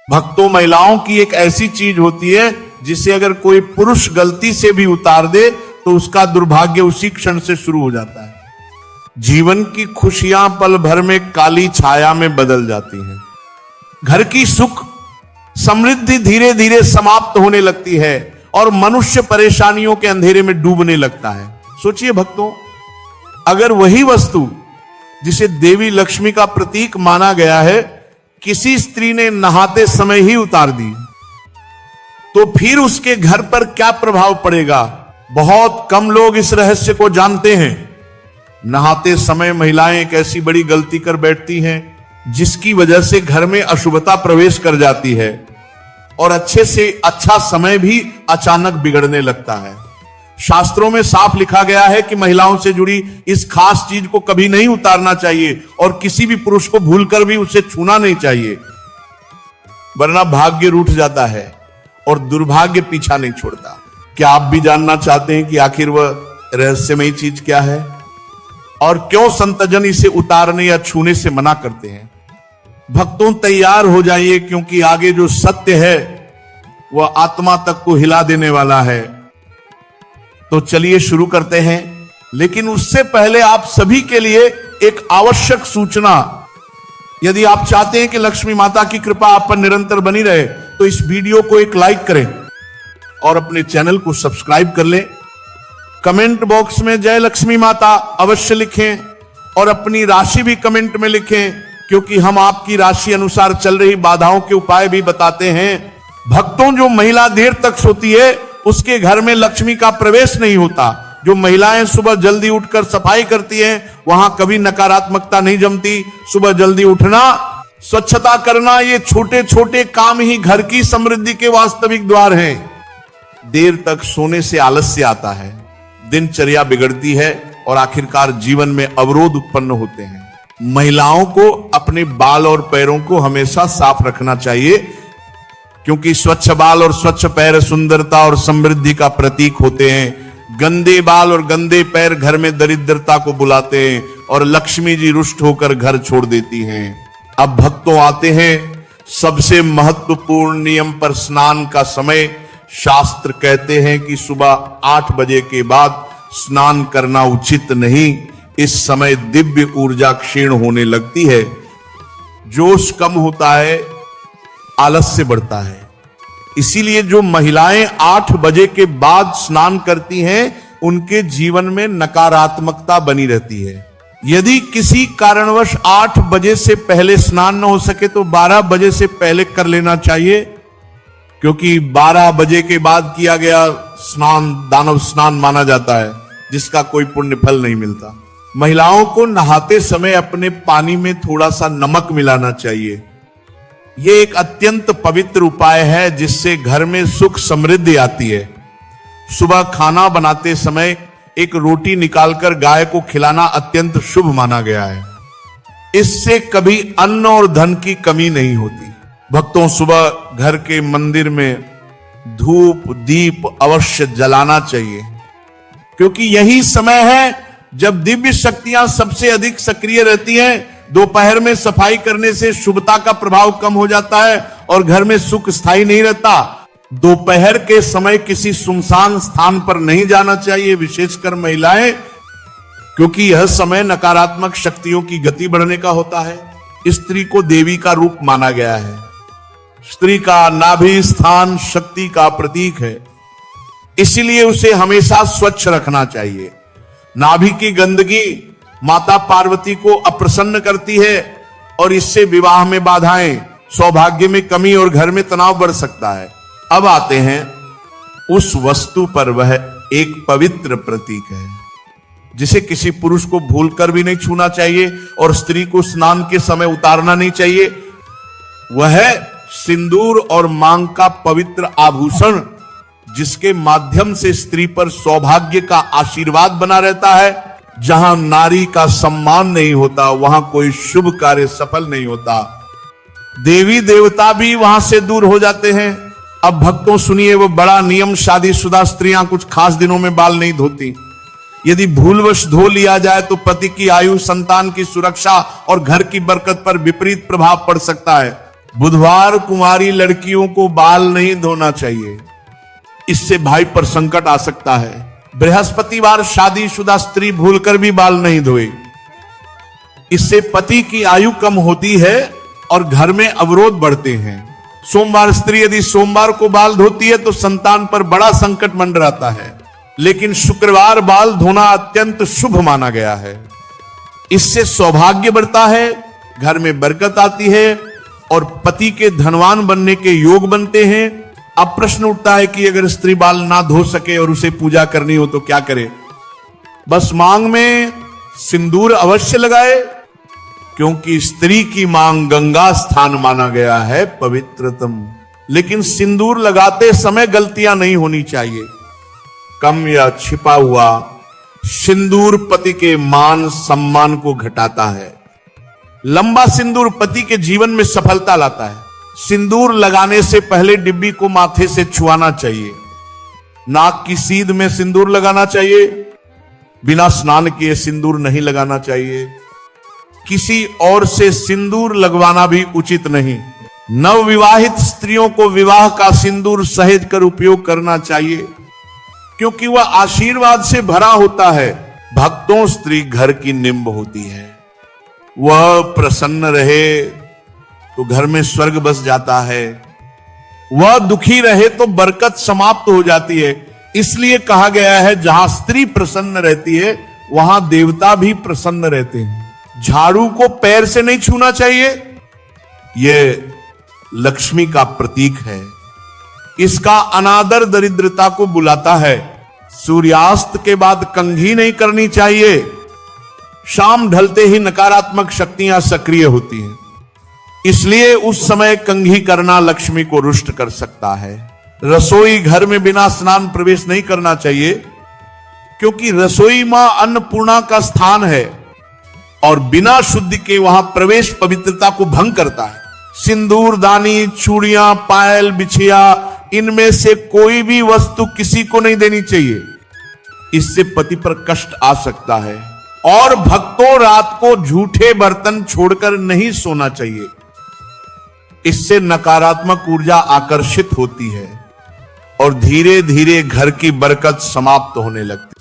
भक्तों, महिलाओं की एक ऐसी चीज होती है जिसे अगर कोई पुरुष गलती से भी उतार दे तो उसका दुर्भाग्य उसी क्षण से शुरू हो जाता है। जीवन की खुशियां पल भर में काली छाया में बदल जाती हैं। घर की सुख समृद्धि धीरे धीरे समाप्त होने लगती है और मनुष्य परेशानियों के अंधेरे में डूबने लगता है। सोचिए भक्तों, अगर वही वस्तु जिसे देवी लक्ष्मी का प्रतीक माना गया है किसी स्त्री ने नहाते समय ही उतार दी तो फिर उसके घर पर क्या प्रभाव पड़ेगा? बहुत कम लोग इस रहस्य को जानते हैं। नहाते समय महिलाएं एक ऐसी बड़ी गलती कर बैठती हैं जिसकी वजह से घर में अशुभता प्रवेश कर जाती है और अच्छे से अच्छा समय भी अचानक बिगड़ने लगता है। शास्त्रों में साफ लिखा गया है कि महिलाओं से जुड़ी इस खास चीज को कभी नहीं उतारना चाहिए और किसी भी पुरुष को भूलकर भी उसे छूना नहीं चाहिए, वरना भाग्य रूठ जाता है और दुर्भाग्य पीछा नहीं छोड़ता। क्या आप भी जानना चाहते हैं कि आखिर वह रहस्यमयी चीज क्या है और क्यों संतजन इसे उतारने या छूने से मना करते हैं? भक्तों, तैयार हो जाइए, क्योंकि आगे जो सत्य है वह आत्मा तक को हिला देने वाला है। तो चलिए शुरू करते हैं, लेकिन उससे पहले आप सभी के लिए एक आवश्यक सूचना। यदि आप चाहते हैं कि लक्ष्मी माता की कृपा आप पर निरंतर बनी रहे तो इस वीडियो को एक लाइक करें और अपने चैनल को सब्सक्राइब कर लें। कमेंट बॉक्स में जय लक्ष्मी माता अवश्य लिखें और अपनी राशि भी कमेंट में लिखें, क्योंकि हम आपकी राशि अनुसार चल रही बाधाओं के उपाय भी बताते हैं। भक्तों, जो महिला देर तक सोती है उसके घर में लक्ष्मी का प्रवेश नहीं होता। जो महिलाएं सुबह जल्दी उठकर सफाई करती हैं वहां कभी नकारात्मकता नहीं जमती। सुबह जल्दी उठना, स्वच्छता करना, ये छोटे छोटे काम ही घर की समृद्धि के वास्तविक द्वार हैं। देर तक सोने से आलस्य आता है, दिनचर्या बिगड़ती है और आखिरकार जीवन में अवरोध उत्पन्न होते हैं। महिलाओं को अपने बाल और पैरों को हमेशा साफ रखना चाहिए, क्योंकि स्वच्छ बाल और स्वच्छ पैर सुंदरता और समृद्धि का प्रतीक होते हैं। गंदे बाल और गंदे पैर घर में दरिद्रता को बुलाते हैं और लक्ष्मी जी रुष्ट होकर घर छोड़ देती हैं। अब भक्तों आते हैं सबसे महत्वपूर्ण नियम पर, स्नान का समय। शास्त्र कहते हैं कि सुबह 8 बजे के बाद स्नान करना उचित नहीं। इस समय दिव्य ऊर्जा क्षीण होने लगती है, जोश कम होता है, आलस्य बढ़ता है। इसीलिए जो महिलाएं 8 बजे के बाद स्नान करती हैं उनके जीवन में नकारात्मकता बनी रहती है। यदि किसी कारणवश 8 बजे से पहले स्नान न हो सके तो 12 बजे से पहले कर लेना चाहिए, क्योंकि 12 बजे के बाद किया गया स्नान दानव स्नान माना जाता है, जिसका कोई पुण्य फल नहीं मिलता। महिलाओं को नहाते समय अपने पानी में थोड़ा सा नमक मिलाना चाहिए। यह एक अत्यंत पवित्र उपाय है जिससे घर में सुख समृद्धि आती है। सुबह खाना बनाते समय एक रोटी निकालकर गाय को खिलाना अत्यंत शुभ माना गया है। इससे कभी अन्न और धन की कमी नहीं होती। भक्तों, सुबह घर के मंदिर में धूप दीप अवश्य जलाना चाहिए, क्योंकि यही समय है जब दिव्य शक्तियां सबसे अधिक सक्रिय रहती हैं। दोपहर में सफाई करने से शुभता का प्रभाव कम हो जाता है और घर में सुख स्थायी नहीं रहता। दोपहर के समय किसी सुनसान स्थान पर नहीं जाना चाहिए, विशेषकर महिलाएं, क्योंकि यह समय नकारात्मक शक्तियों की गति बढ़ने का होता है। स्त्री को देवी का रूप माना गया है। स्त्री का नाभि स्थान शक्ति का प्रतीक है, इसीलिए उसे हमेशा स्वच्छ रखना चाहिए। नाभि की गंदगी माता पार्वती को अप्रसन्न करती है और इससे विवाह में बाधाएं, सौभाग्य में कमी और घर में तनाव बढ़ सकता है। अब आते हैं उस वस्तु पर, वह एक पवित्र प्रतीक है जिसे किसी पुरुष को भूलकर भी नहीं छूना चाहिए और स्त्री को स्नान के समय उतारना नहीं चाहिए। वह है सिंदूर और मांग का पवित्र आभूषण, जिसके माध्यम से स्त्री पर सौभाग्य का आशीर्वाद बना रहता है। जहां नारी का सम्मान नहीं होता वहां कोई शुभ कार्य सफल नहीं होता। देवी देवता भी वहां से दूर हो जाते हैं। अब भक्तों सुनिए वो बड़ा नियम, शादीशुदा स्त्रियां कुछ खास दिनों में बाल नहीं धोती। यदि भूलवश धो लिया जाए तो पति की आयु, संतान की सुरक्षा और घर की बरकत पर विपरीत प्रभाव पड़ सकता है। बुधवार कुमारी लड़कियों को बाल नहीं धोना चाहिए, इससे भाई पर संकट आ सकता है। बृहस्पतिवार शादीशुदा स्त्री भूलकर भी बाल नहीं धोए, इससे पति की आयु कम होती है और घर में अवरोध बढ़ते हैं। सोमवार स्त्री यदि सोमवार को बाल धोती है तो संतान पर बड़ा संकट मंडराता है, लेकिन शुक्रवार बाल धोना अत्यंत शुभ माना गया है। इससे सौभाग्य बढ़ता है, घर में बरकत आती है और पति के धनवान बनने के योग बनते हैं। अब प्रश्न उठता है कि अगर स्त्री बाल ना धो सके और उसे पूजा करनी हो तो क्या करे? बस मांग में सिंदूर अवश्य लगाए, क्योंकि स्त्री की मांग गंगा स्थान माना गया है पवित्रतम। लेकिन सिंदूर लगाते समय गलतियां नहीं होनी चाहिए। कम या छिपा हुआ सिंदूर पति के मान सम्मान को घटाता है। लंबा सिंदूर पति के जीवन में सफलता लाता है। सिंदूर लगाने से पहले डिब्बी को माथे से छुआना चाहिए। नाक की सीध में सिंदूर लगाना चाहिए। बिना स्नान किए सिंदूर नहीं लगाना चाहिए। किसी और से सिंदूर लगवाना भी उचित नहीं। नवविवाहित स्त्रियों को विवाह का सिंदूर सहेज कर उपयोग करना चाहिए, क्योंकि वह आशीर्वाद से भरा होता है। भक्तों स्त्री घर की निम्ब होती है। वह प्रसन्न रहे तो घर में स्वर्ग बस जाता है, वह दुखी रहे तो बरकत समाप्त हो जाती है। इसलिए कहा गया है जहां स्त्री प्रसन्न रहती है वहां देवता भी प्रसन्न रहते हैं। झाड़ू को पैर से नहीं छूना चाहिए, यह लक्ष्मी का प्रतीक है। इसका अनादर दरिद्रता को बुलाता है। सूर्यास्त के बाद कंघी नहीं करनी चाहिए। शाम ढलते ही नकारात्मक शक्तियां सक्रिय होती हैं, इसलिए उस समय कंघी करना लक्ष्मी को रुष्ट कर सकता है। रसोई घर में बिना स्नान प्रवेश नहीं करना चाहिए, क्योंकि रसोई मां अन्नपूर्णा का स्थान है और बिना शुद्धि के वहां प्रवेश पवित्रता को भंग करता है। सिंदूर दानी, चूड़ियां, पायल, बिछिया, इनमें से कोई भी वस्तु किसी को नहीं देनी चाहिए। इससे पति पर कष्ट आ सकता है। और भक्तों रात को झूठे बर्तन छोड़कर नहीं सोना चाहिए, इससे नकारात्मक ऊर्जा आकर्षित होती है और धीरे धीरे घर की बरकत समाप्त होने लगती है।